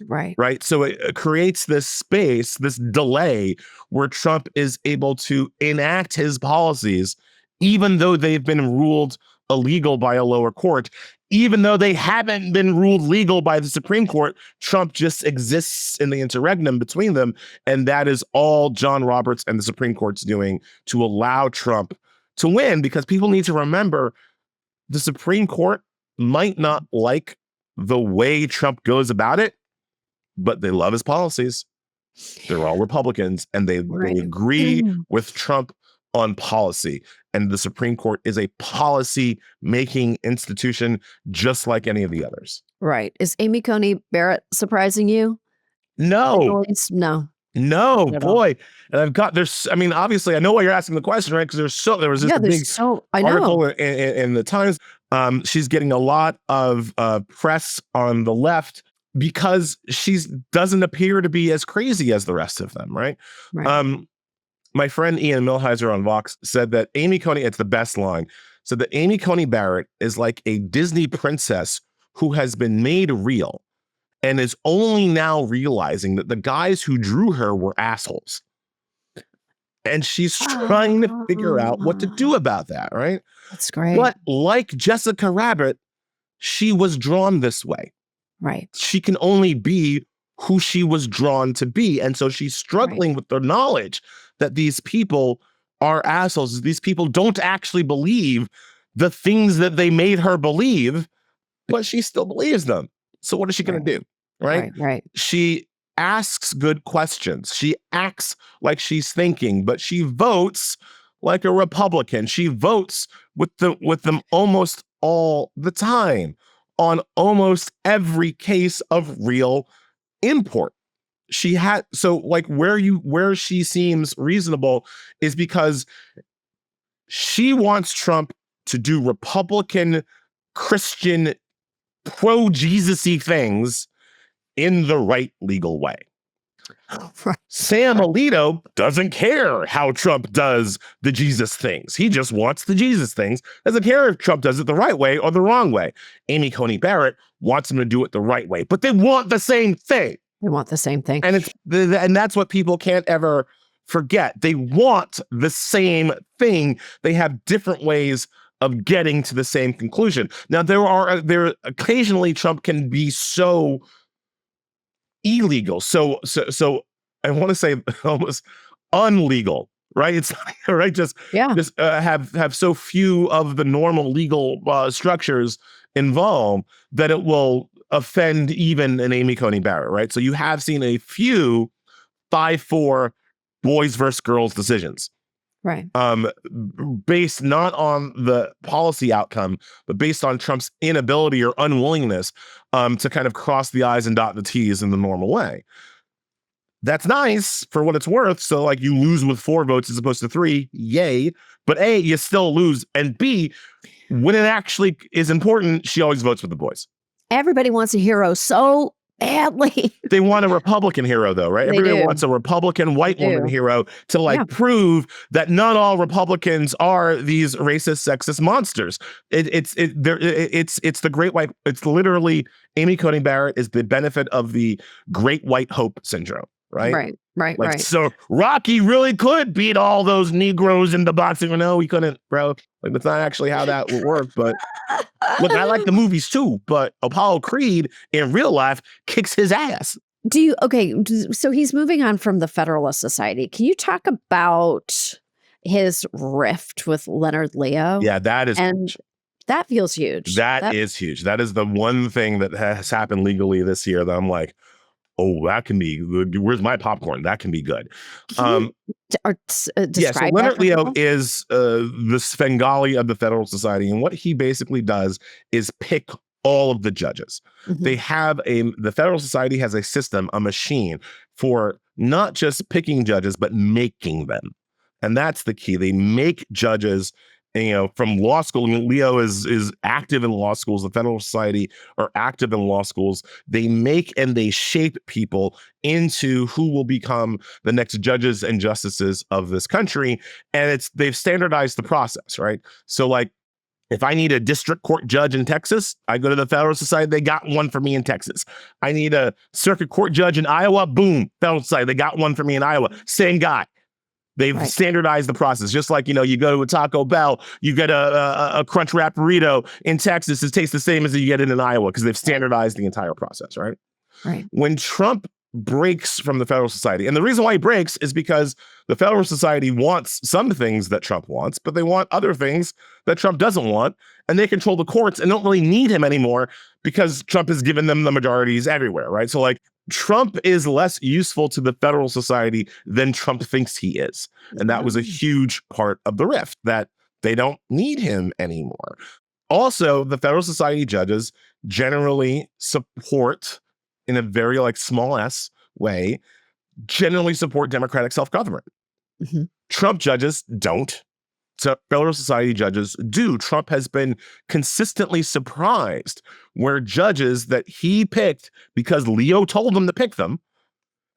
Speaker 2: Right. So it creates this space, this delay, where Trump is able to enact his policies, even though they've been ruled illegal by a lower court. Even though they haven't been ruled legal by the Supreme Court, Trump just exists in the interregnum between them. And that is all John Roberts and the Supreme Court's doing to allow Trump to win, because people need to remember the Supreme Court might not like the way Trump goes about it, but they love his policies. They're all Republicans, and they agree with Trump on policy. And the Supreme Court is a policy-making institution just like any of the others.
Speaker 1: Right. Is Amy Coney Barrett surprising you?
Speaker 2: No. No, boy. And obviously, I know why you're asking the question, right? Because there was this big article in the Times. She's getting a lot of press on the left because she doesn't appear to be as crazy as the rest of them, right? My friend Ian Millhiser on Vox said that Amy Coney, it's the best line, said that Amy Coney Barrett is like a Disney princess who has been made real and is only now realizing that the guys who drew her were assholes. And she's trying to figure out what to do about that, right?
Speaker 1: That's great.
Speaker 2: But like Jessica Rabbit, she was drawn this way.
Speaker 1: Right.
Speaker 2: She can only be who she was drawn to be. And so she's struggling with the knowledge that these people are assholes. These people don't actually believe the things that they made her believe, but she still believes them. So what is she going to do? Right. She asks good questions. She acts like she's thinking, but she votes like a Republican. She votes with them almost all the time on almost every case of real import. Where she seems reasonable is because she wants Trump to do Republican, Christian, pro-Jesus-y things in the right legal way. Sam Alito doesn't care how Trump does the Jesus things. He just wants the Jesus things. Doesn't care if Trump does it the right way or the wrong way. Amy Coney Barrett wants him to do it the right way, but they want the same thing.
Speaker 1: They want the same thing.
Speaker 2: And and that's what people can't ever forget. They want the same thing. They have different ways of getting to the same conclusion. Now, there occasionally Trump can be so illegal. So I want to say almost unlegal, right? It's right. Just have so few of the normal legal structures involved that it will offend even an Amy Coney Barrett, right? So you have seen a few 5-4 boys versus girls decisions.
Speaker 1: Right.
Speaker 2: Based not on the policy outcome, but based on Trump's inability or unwillingness to kind of cross the I's and dot the T's in the normal way. That's nice for what it's worth. So like you lose with 4 votes as opposed to 3, yay. But A, you still lose. And B, when it actually is important, she always votes with the boys.
Speaker 1: Everybody wants a hero so badly.
Speaker 2: They want a Republican hero, though, right? Everybody wants a Republican white woman hero to prove that not all Republicans are these racist, sexist monsters. It's the great white. It's literally Amy Coney Barrett is the benefit of the great white hope syndrome, right? Right. So Rocky really could beat all those Negroes in the boxing. No, he couldn't, bro. Like, that's not actually how that would work. But look, I like the movies too, but Apollo Creed in real life kicks his ass.
Speaker 1: So he's moving on from the Federalist Society. Can you talk about his rift with Leonard Leo?
Speaker 2: Yeah, that is huge.
Speaker 1: That feels huge.
Speaker 2: That is huge. That is the one thing that has happened legally this year that I'm like, oh, that can be good. Where's my popcorn? That can be good.
Speaker 1: Describe
Speaker 2: so Leonard Leo is the Svengali of the Federalist Society. And what he basically does is pick all of the judges. They have the Federalist Society has a system, a machine for not just picking judges, but making them. And that's the key. They make judges, from law school. I mean, Leo is active in law schools. The Federalist Society are active in law schools. They make and they shape people into who will become the next judges and justices of this country. And they've standardized the process, right? So like, if I need a district court judge in Texas, I go to the Federalist Society. They got one for me in Texas. I need a circuit court judge in Iowa. Boom, Federalist Society. They got one for me in Iowa. Same guy. They've standardized the process. Just like, you go to a Taco Bell, you get a Crunch Wrap burrito in Texas. It tastes the same as you get it in Iowa because they've standardized the entire process, right?
Speaker 1: Right.
Speaker 2: When Trump breaks from the Federalist Society, and the reason why he breaks is because the Federalist Society wants some things that Trump wants, but they want other things that Trump doesn't want, and they control the courts and don't really need him anymore because Trump has given them the majorities everywhere, right? So like, Trump is less useful to the Federalist Society than Trump thinks he is. And that was a huge part of the rift, that they don't need him anymore. Also, the Federalist Society judges generally support, in a very small s way, generally support democratic self-government. Trump judges don't. So Federalist Society judges do. Trump has been consistently surprised where judges that he picked because Leo told them to pick them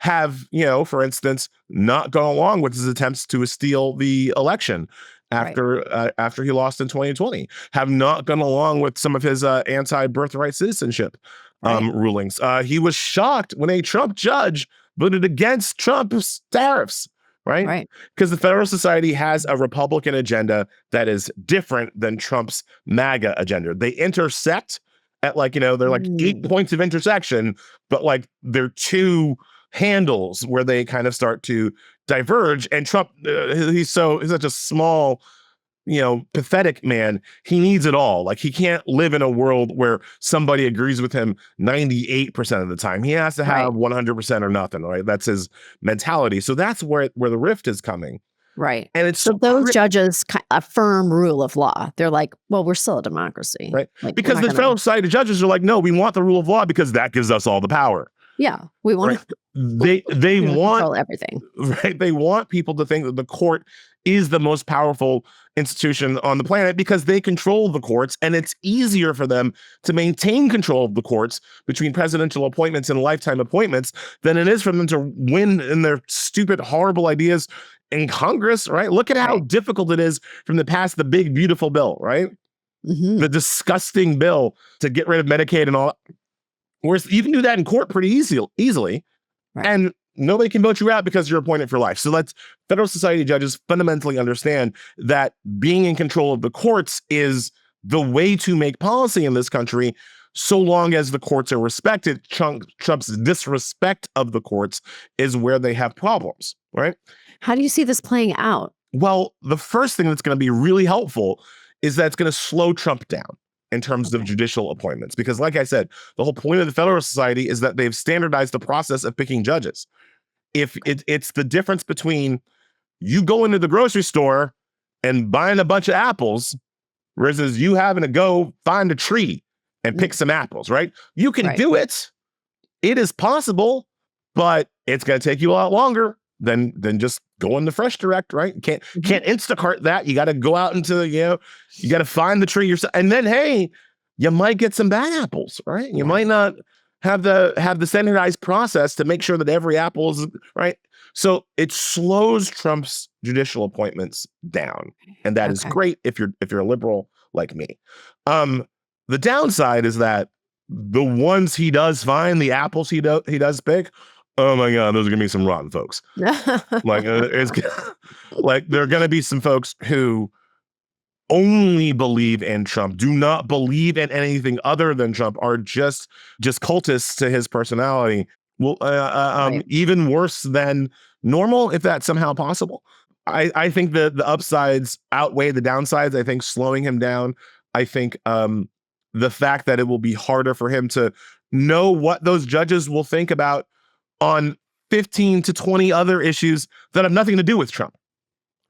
Speaker 2: have, for instance, not gone along with his attempts to steal the election after he lost in 2020, have not gone along with some of his anti-birthright citizenship rulings. He was shocked when a Trump judge voted against Trump's tariffs. Right? Because the Federalist Society has a Republican agenda that is different than Trump's MAGA agenda. They intersect at they're 8 points of intersection, but they're two handles where they kind of start to diverge. And Trump, he's such a small, pathetic man. He needs it all. He can't live in a world where somebody agrees with him 98% of the time. He has to have 100% or nothing, right? That's his mentality. So that's where the rift is coming.
Speaker 1: Right.
Speaker 2: And it's
Speaker 1: so those judges affirm rule of law. They're like, well, we're still a democracy.
Speaker 2: Right. Because the Federalist Society judges are like, no, we want the rule of law because that gives us all the power.
Speaker 1: Yeah, we want
Speaker 2: they want
Speaker 1: control everything.
Speaker 2: Right. They want people to think that the court is the most powerful institution on the planet because they control the courts, and it's easier for them to maintain control of the courts between presidential appointments and lifetime appointments than it is for them to win in their stupid, horrible ideas in Congress, right? Look at how difficult it is for them to pass the big, beautiful bill, right? The disgusting bill to get rid of Medicaid and all. Whereas you can do that in court pretty easily. And nobody can vote you out because you're appointed for life. So Federalist Society judges fundamentally understand that being in control of the courts is the way to make policy in this country, so long as the courts are respected. Trump's disrespect of the courts is where they have problems, right?
Speaker 1: How do you see this playing out?
Speaker 2: Well, the first thing that's going to be really helpful is that it's going to slow Trump down in terms of judicial appointments. Because like I said, the whole point of the Federalist Society is that they've standardized the process of picking judges. If it's the difference between you going to the grocery store and buying a bunch of apples versus you having to go find a tree and pick some apples, right? You can do it. It is possible, but it's going to take you a lot longer than just going to Fresh Direct, right? You can't Instacart that. You got to go out into you got to find the tree yourself. And then, hey, you might get some bad apples, right? You might not have the standardized process to make sure that every apple is right. So it slows Trump's judicial appointments down, and that is great if you're a liberal like me. The downside is that the ones he does find, the apples he does pick, oh my God, those are gonna be some rotten folks. There are gonna be some folks who only believe in Trump, do not believe in anything other than Trump, are just cultists to his personality. Well, even worse than normal, if that's somehow possible. I think the upsides outweigh the downsides. I think slowing him down. I think the fact that it will be harder for him to know what those judges will think about on 15 to 20 other issues that have nothing to do with Trump.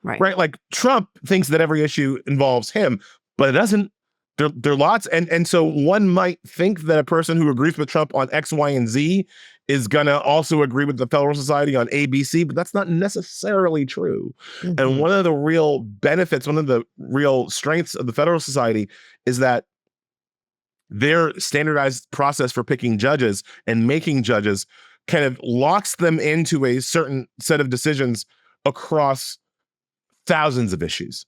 Speaker 2: Right. Like Trump thinks that every issue involves him, but it doesn't. There are lots. And so one might think that a person who agrees with Trump on X, Y, and Z is going to also agree with the Federalist Society on A, B, C, but that's not necessarily true. Mm-hmm. And one of the real benefits, one of the real strengths of the Federalist Society is that their standardized process for picking judges and making judges kind of locks them into a certain set of decisions across thousands of issues,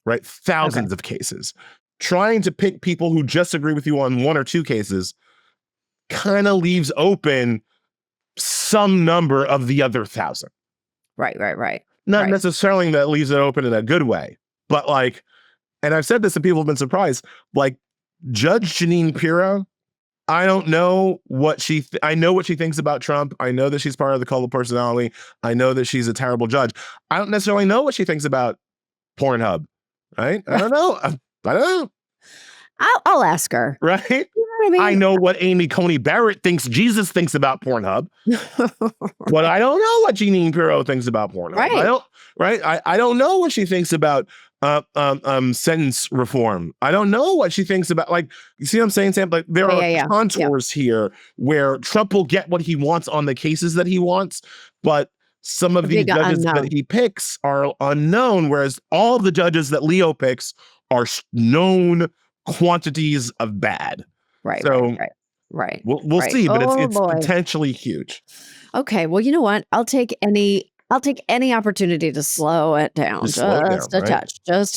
Speaker 2: right? Thousands of cases. Trying to pick people who just agree with you on one or two cases kind of leaves open some number of the other 1,000.
Speaker 1: Right.
Speaker 2: Not necessarily that leaves it open in a good way, but like, and I've said this and people have been surprised, like Judge Jeanine Pirro, I don't know what I know what she thinks about Trump. I know that she's part of the cult of personality. I know that she's a terrible judge. I don't necessarily know what she thinks about Pornhub, right? I don't know. I don't know.
Speaker 1: I'll ask her.
Speaker 2: Right? You know what I mean? I know what Coney Barrett thinks Jesus thinks about Pornhub. But I don't know what Jeanine Pirro thinks about Pornhub. I don't know what she thinks about sentence reform. I don't know what she thinks about, like, you see what I'm saying, Sam? Like, there are contours here where Trump will get what he wants on the cases that he wants, but some of the judges that he picks are unknown, whereas all the judges that Leo picks are known quantities of bad.
Speaker 1: Right.
Speaker 2: We'll see, but it's potentially huge.
Speaker 1: Okay, well, you know what? I'll take any opportunity to slow it down, just a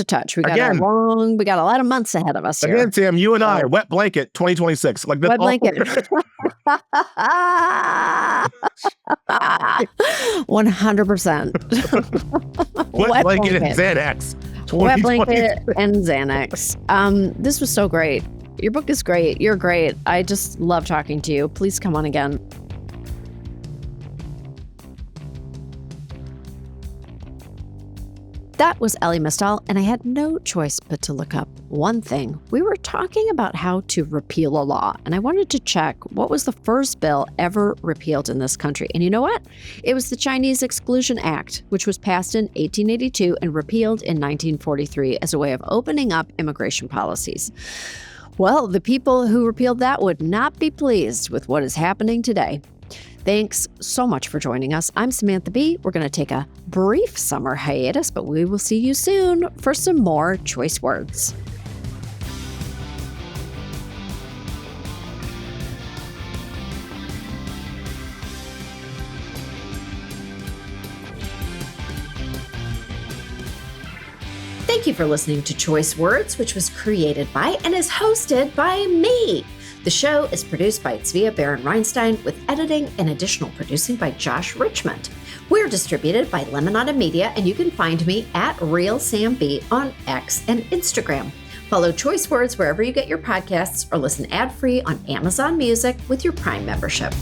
Speaker 1: touch. We got a lot of months ahead of us here.
Speaker 2: Again, Sam, you and I, wet blanket 2026. Like
Speaker 1: wet blanket. 100%.
Speaker 2: Wet blanket and Xanax.
Speaker 1: Wet blanket and Xanax. This was so great. Your book is great. You're great. I just love talking to you. Please come on again. That was Elie Mystal, and I had no choice but to look up one thing. We were talking about how to repeal a law, and I wanted to check what was the first bill ever repealed in this country. And you know what? It was the Chinese Exclusion Act, which was passed in 1882 and repealed in 1943 as a way of opening up immigration policies. Well, the people who repealed that would not be pleased with what is happening today. Thanks so much for joining us. I'm Samantha B. We're going to take a brief summer hiatus, but we will see you soon for some more choice words. Thank you for listening to Choice Words, which was created by and is hosted by me. The show is produced by Tzvia Baron-Reinstein with editing and additional producing by Josh Richmond. We're distributed by Lemonada Media, and you can find me at RealSamB on X and Instagram. Follow Choice Words wherever you get your podcasts or listen ad-free on Amazon Music with your Prime membership.